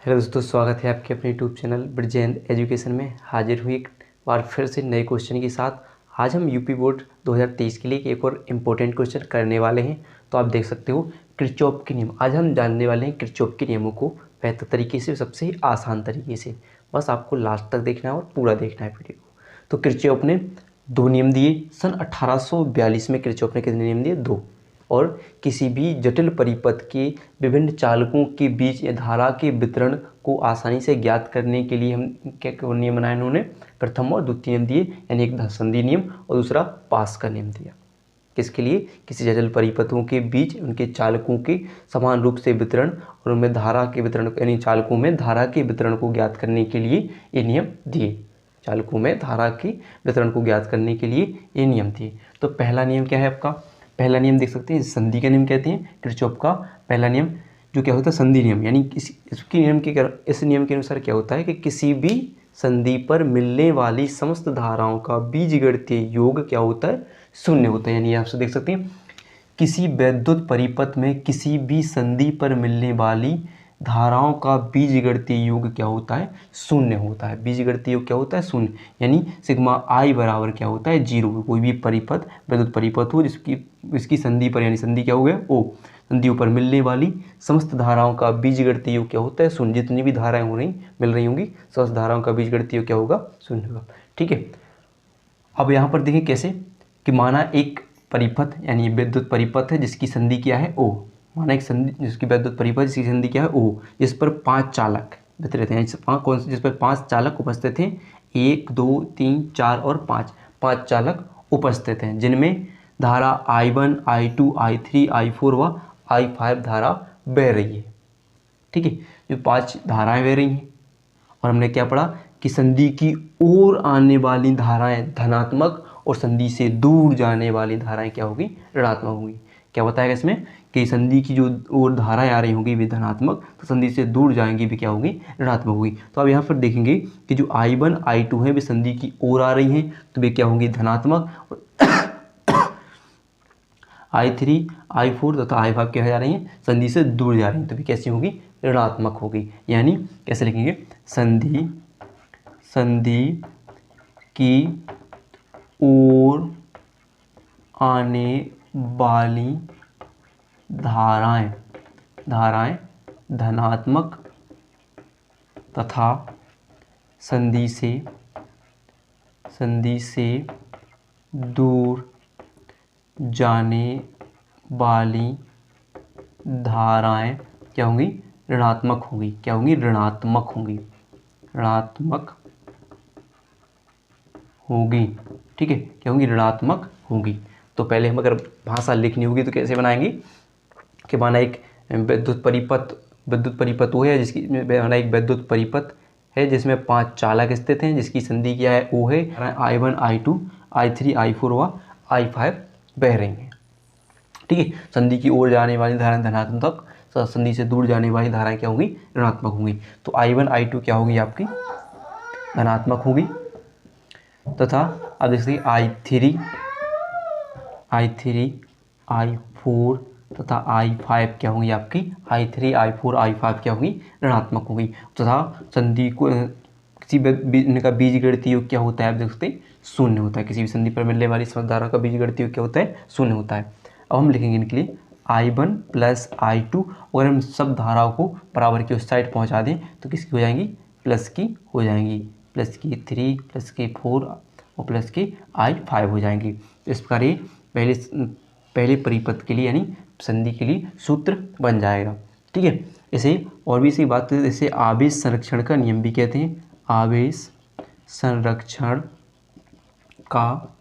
Hello दोस्तों, स्वागत है आपके अपने यूट्यूब चैनल ब्रिजेंद्र एजुकेशन में। हाजिर हुई एक बार फिर से नए क्वेश्चन के साथ। आज हम यूपी बोर्ड 2023 के लिए एक और इम्पोर्टेंट क्वेश्चन करने वाले हैं। तो आप देख सकते हो किरचॉफ के नियम। आज हम जानने वाले हैं किरचॉफ के नियमों को बेहतर तरीके से, सबसे आसान तरीके से। बस आपको लास्ट तक देखना है और पूरा देखना है वीडियो को। तो किरचॉफ ने दो नियम दिए सन 1842 में। किरचॉफ ने कितने नियम दिए? दो। और किसी भी जटिल परिपथ के विभिन्न चालकों के बीच धारा के वितरण को आसानी से ज्ञात करने के लिए हम क्या नियम बनाए इन्होंने? प्रथम और द्वितीय नियम दिए, यानी एक संधि नियम और दूसरा पास का नियम दिया। किसके लिए? किसी जटिल परिपथों के बीच उनके चालकों के समान रूप से वितरण और उनमें धारा के वितरण, यानी चालकों में धारा के वितरण को ज्ञात करने के लिए ये नियम दिए। चालकों में धारा के वितरण को ज्ञात करने के लिए ये नियम दिए। तो पहला नियम क्या है आपका? पहला नियम देख सकते हैं, संधि का नियम कहते हैं। किरचॉफ का पहला नियम जो क्या होता है? संधि नियम। यानी इस नियम के अनुसार क्या होता है कि किसी भी संधि पर मिलने वाली समस्त धाराओं का बीजगणितीय योग क्या होता है? शून्य होता है। यानी आपसे देख सकते हैं, किसी वैद्युत परिपथ में किसी भी संधि पर मिलने वाली धाराओं का बीजगणितीय योग क्या होता है? शून्य होता है। बीजगणितीय योग क्या होता है? शून्य। यानी सिग्मा आई बराबर क्या होता है? जीरो। कोई भी परिपथ, वैद्युत परिपथ हो इसकी संधि पर, यानी संधि क्या हो गया? ओ। संधियों पर मिलने वाली समस्त धाराओं का बीजगणितीय योग क्या होता है? शून्य। जितनी भी धाराएं हो रही मिल रही होंगी, समस्त धाराओं का बीजगणितीय योग क्या होगा? शून्य होगा। ठीक है। अब यहाँ पर देखें कैसे कि माना एक परिपथ, यानी विद्युत परिपथ है जिसकी संधि क्या है? ओ। माना एक संधि जिसकी वैद्युत परिपथ जिसकी संधि क्या है? ओ। जिस पर 5 चालक वितरित हैं, जिस पर 5 चालक उपस्थित हैं। 1 2 3 4 और 5 चालक उपस्थित हैं, जिनमें धारा I1 I2 I3 I4 व I5 धारा बह रही है। ठीक है। जो 5 धाराएं बह रही हैं, और हमने क्या पढ़ा कि संधि की ओर आने वाली धाराएं धनात्मक और संधि से दूर जाने वाली धाराएं क्या होगी? ऋणात्मक होगी। क्या बताएगा इसमें कि संधि की जो ओर धाराएं आ रही होंगी वे धनात्मक, तो संधि से दूर जाएंगी भी क्या होगी? ऋणात्मक होगी। तो अब यहाँ पर देखेंगे कि जो I1 I2 है वे संधि की ओर आ रही हैं, तो वे क्या होंगी? धनात्मक। और I3 I4 तथा I5 क्या जा रही हैं? संधि से दूर जा रही हैं, तो वे कैसी होगी? ऋणात्मक होगी। यानी कैसे लिखेंगे? संधि की ओर आने वाली धाराएं धनात्मक तथा संधि से दूर जाने वाली धाराएं क्या होंगी? ऋणात्मक होंगी। क्या होंगी? ऋणात्मक होंगी। ऋणात्मक होगी। ठीक है। क्या होंगी? ऋणात्मक होगी। तो पहले हम अगर भाषा लिखनी होगी तो कैसे बनाएंगे कि माना एक विद्युत परिपथ वो है जिसकी, माना एक विद्युत परिपथ है जिसमें 5 चालक स्थित हैं, जिसकी संधि क्या है? ओ है। I1 I2 I3 I4 व I5 बह रही हैं। ठीक है। संधि की ओर जाने वाली धाराएं धनात्मक, संधि से दूर जाने वाली धाराएं क्या होंगी? ऋणात्मक होंगी। तो I1 I2 क्या होगी? आपकी धनात्मक होगी। तथा अब देखिए I3 I4 तथा I5 क्या होंगी? आपकी I3 I4 I5 क्या होंगी? ऋणात्मक होंगी। तथा संधि को किसी का बीजगणितीय योग क्या होता है? आप देख सकते हैं, शून्य होता है। किसी भी संधि पर मिलने वाली समस्त धारा का बीजगणितीय योग क्या होता है? शून्य होता है। अब हम लिखेंगे इनके लिए I1 प्लस I2। अगर हम सब धाराओं को बराबर की उस साइड पहुँचा दें तो किसकी हो जाएंगी? प्लस की हो जाएंगी। प्लस की 3 प्लस की 4 और प्लस की I5 हो जाएंगी। इस प्रकार ये पहले परिपथ के लिए, यानी संधि के लिए सूत्र बन जाएगा। ठीक है। इसे और भी इसी बात, जैसे आवेश संरक्षण का नियम भी कहते हैं। आवेश संरक्षण का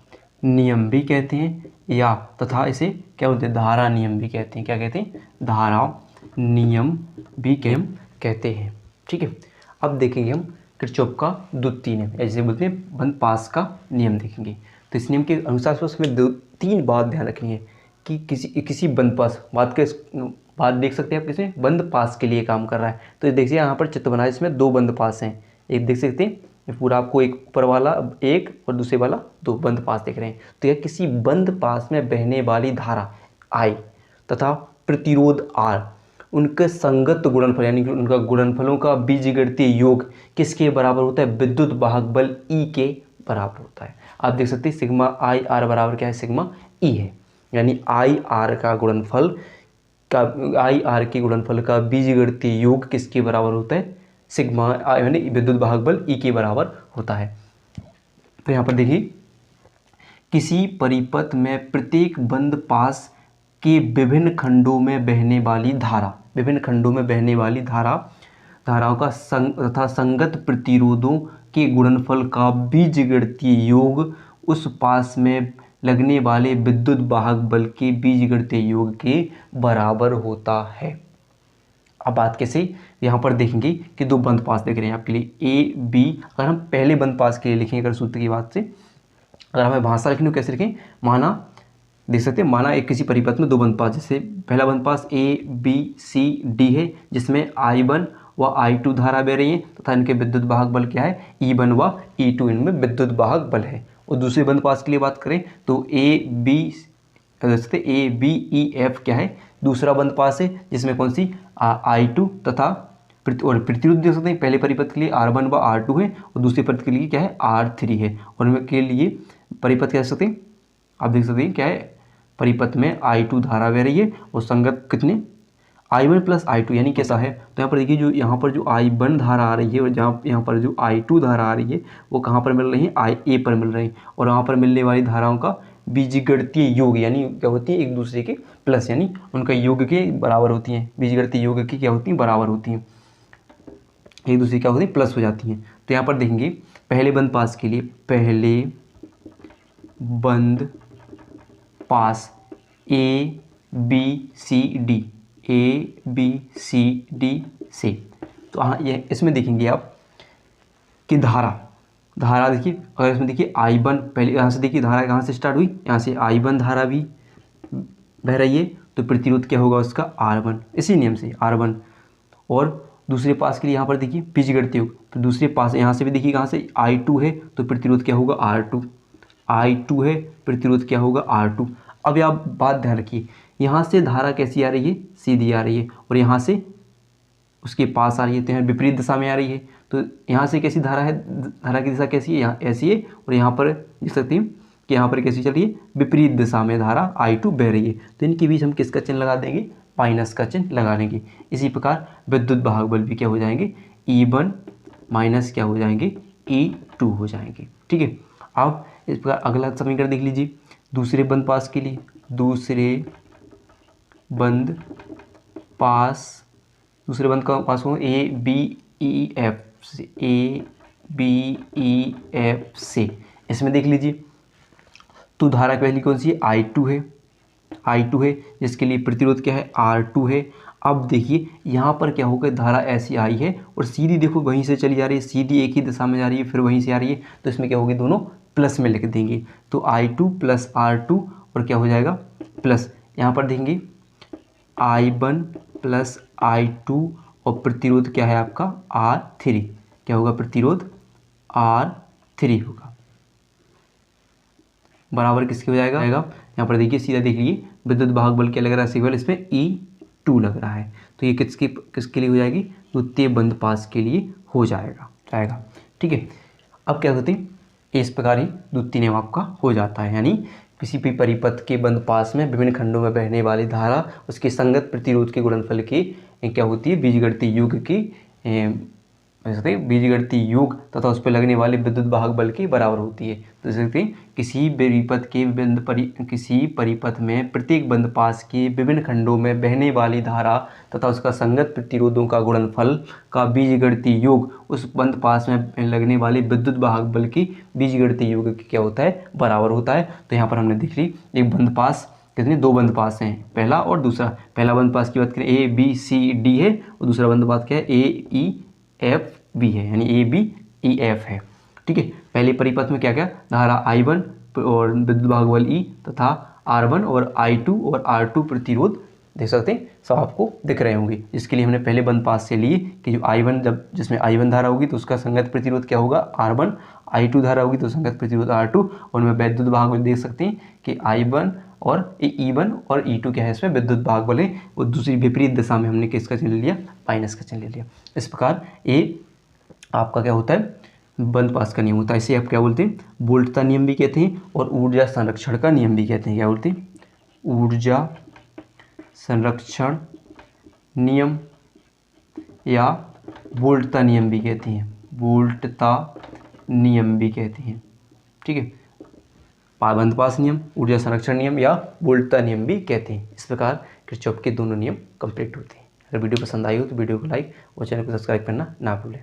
नियम भी कहते हैं, या तथा इसे क्या बोलते हैं? धारा नियम भी कहते हैं। क्या कहते हैं? धारा नियम भी कहते हैं। ठीक है। अब देखेंगे हम किरचॉफ का द्वितीय नियम, ऐसे बोलते हैं बंद पास का नियम देखेंगे। तो इस नियम के अनुसार उसमें 3 बात ध्यान रखनी है कि किसी बंद पास बात देख सकते हैं आप, किसमें? बंद पास के लिए काम कर रहा है। तो देखिए यहाँ पर चित्र बना है, इसमें 2 बंद पास हैं। एक देख सकते हैं पूरा आपको, एक ऊपर वाला 1 और दूसरे वाला 2 बंद पास दिख रहे हैं। तो यह किसी बंद पास में बहने वाली धारा I तथा प्रतिरोध R उनके संगत गुणनफल यानी कि उनका गुणनफलों का बीजगणितीय योग किसके बराबर होता है, विद्युत वाहक बल ई के बराबर होता है। आप देख सकते हैं सिग्मा आई आर बराबर क्या है, सिग्मा ई है, यानी आई आर का गुणनफल का आई आर के गुणनफल का बीजगणितीय योग किसके बराबर होता है, सिग्मा यानी विद्युत वाहक बल ई के बराबर होता है। तो यहाँ पर देखिए किसी परिपथ में प्रत्येक बंद पास के विभिन्न खंडों में बहने वाली धारा, विभिन्न खंडों में बहने वाली धाराओं का तथा संगत प्रतिरोधों के गुणनफल का बीजगणितीय योग उस पास में लगने वाले विद्युत वाहक बल के बीजगणितीय योग के बराबर होता है। अब बात कैसे, यहाँ पर देखेंगे कि दो बंद पास दिख रहे हैं आपके लिए ए बी। अगर हम पहले बंद पास के लिए लिखेंगे, अगर सूत्र की बात से अगर हमें भाषा लिखनी हो कैसे लिखें, माना देख सकते हैं, माना एक किसी परिपथ में दो बंद पास, जैसे पहला बंद पास ए बी सी डी है जिसमें I1 व I2 धारा बह रही है तथा इनके विद्युत वाहक बल क्या है, E1 व E2 इनमें विद्युत वाहक बल है। और दूसरे बंद पास के लिए बात करें तो ए बी ई एफ क्या है, दूसरा बंद पास है जिसमें कौन सी I2 तथा और प्रतिरोध देख सकते हैं, पहले परिपथ के लिए R1 व R2 है और दूसरे परिपथ के लिए क्या है R3 है। और इनके लिए परिपथ क्या देख सकते हैं, आप देख सकते हैं क्या है, परिपथ में I2 धारा बह रही है और संगत कितने I1 प्लस I2 यानी कैसा है, तो यहाँ पर देखिए जो यहाँ पर जो I1 धारा आ रही है और जहाँ यहाँ पर जो I2 धारा आ रही है वो कहाँ पर मिल रही है, IA पर मिल रही है। और वहाँ पर मिलने वाली धाराओं का बीजगणितीय योग यानी क्या होती है, एक दूसरे के प्लस यानी उनका योग के बराबर होती हैं, बीजगणितीय योग की क्या होती हैं, बराबर होती हैं, एक दूसरे क्या होती है, प्लस हो जाती हैं। तो यहाँ पर देखेंगे पहले बंद पास के लिए, पहले बंद पास A B C D, A B C D से, तो हाँ ये इसमें देखेंगे आप कि धारा देखिए, अगर इसमें देखिए I1 पहले यहाँ से देखिए धारा कहाँ से स्टार्ट हुई, यहाँ से I1 धारा भी बह रही है तो प्रतिरोध क्या होगा उसका R1, इसी नियम से R1। और दूसरे पास के लिए यहाँ पर देखिए बीजगणितीय योग, तो दूसरे पास यहाँ से भी देखिए कहाँ से I2 है तो प्रतिरोध क्या होगा R2, I2 है प्रतिरोध क्या होगा R2। अब आप बात ध्यान रखिए, यहाँ से धारा कैसी आ रही है, सीधी आ रही है और यहाँ से उसके पास आ रही है, तो यहाँ विपरीत दिशा में आ रही है। तो यहाँ से कैसी धारा है, धारा की दिशा कैसी है, यहाँ ऐसी है और यहाँ पर देख सकते हैं कि यहाँ पर कैसी चल रही है, विपरीत दिशा में धारा I2 बह रही है। तो इनके बीच हम किसका चिन्ह लगा देंगे, माइनस का चिन्ह लगा देंगे। इसी प्रकार विद्युत वाहक बल भी क्या हो जाएंगे, E1 माइनस क्या हो जाएंगे, E2 हो जाएंगे। ठीक है, अब इस प्रकार अगला समीकरण देख लीजिए दूसरे बंद पास के लिए, दूसरे बंद पास हो ए बी ई एफ से, ए बी ई एफ से, इसमें देख लीजिए तो धारा पहली कौन सी है, I2 है जिसके लिए प्रतिरोध क्या है, R2 है। अब देखिए यहाँ पर क्या होगा, धारा ऐसी आई है और सीधी देखो वहीं से चली जा रही है, सीधी एक ही दिशा में जा रही है, फिर वहीं से आ रही है, तो इसमें क्या होगी, दोनों प्लस में लिख देंगे। तो I2 प्लस R2 और क्या हो जाएगा प्लस, यहाँ पर देखेंगे I1 प्लस I2 और प्रतिरोध क्या है आपका R3, क्या होगा प्रतिरोध R3 होगा, बराबर किसके हो जाएगा, यहाँ पर देखिए सीधा देख लीजिए विद्युत वाहक बल क्या लग रहा है, सिग्नल इसमें E2 लग रहा है, तो ये किसके लिए हो जाएगी, द्वितीय बंद पास के लिए हो जाएगा। ठीक है, अब क्या होती है, इस प्रकार ही द्वितीय नियम आपका हो जाता है, यानी किसी भी परिपथ के बंद पास में विभिन्न खंडों में बहने वाली धारा उसके संगत प्रतिरोध के गुणनफल की क्या होती है, बीजगणितीय योग की बीजगणितीय योग तथा उस पर लगने वाले विद्युत वाहक बल के बराबर होती है। तो देखते हैं किसी परिपथ में प्रत्येक बंद पास के विभिन्न खंडों में बहने वाली धारा तथा उसका संगत प्रतिरोधों का गुणनफल का बीजगणितीय योग उस बंद पास में लगने वाले विद्युत वाहक बल की बीजगणितीय योग की क्या होता है, बराबर होता है। तो यहाँ पर हमने देख ली एक बंद पास, कितने दो बंद पास हैं, पहला और दूसरा। पहला बंद पास की बात करें ए बी सी डी है और दूसरा बंद पास क्या है, ए ई एफ बी है, यानी ए बी ई एफ है। ठीक है, पहले परिपथ में क्या क्या धारा I1 और विद्युत वाहक बल E तथा R1 और I2 और R2 प्रतिरोध देख सकते हैं, सब आपको दिख रहे होंगे। इसके लिए हमने पहले बंद पास से लिए कि जो I1 जिसमें I1 धारा होगी तो उसका संगत प्रतिरोध क्या होगा R1, I2 धारा होगी तो संगत प्रतिरोध R2 और उनमें विद्युत वाहक बल देख सकते हैं कि I1 और ये E1 और E2 क्या है, इसमें विद्युत भाग बल है, और दूसरी विपरीत दिशा में हमने किसका चिन्ह ले लिया, माइनस का चिन्ह ले लिया। इस प्रकार ये आपका क्या होता है, बंद पास का नियम होता है। इसे आप क्या बोलते हैं, वोल्टता नियम भी कहते हैं, और ऊर्जा संरक्षण का नियम भी कहते हैं। क्या बोलते हैं, ऊर्जा संरक्षण नियम या वोल्टता नियम भी कहते हैं, वोल्टता नियम भी कहते हैं। ठीक है, बंद पास नियम, ऊर्जा संरक्षण नियम या वोल्टता नियम भी कहते हैं। इस प्रकार किरचॉफ के दोनों नियम कंप्लीट होते हैं। अगर वीडियो पसंद आई हो तो वीडियो को लाइक और चैनल को सब्सक्राइब करना ना भूलें।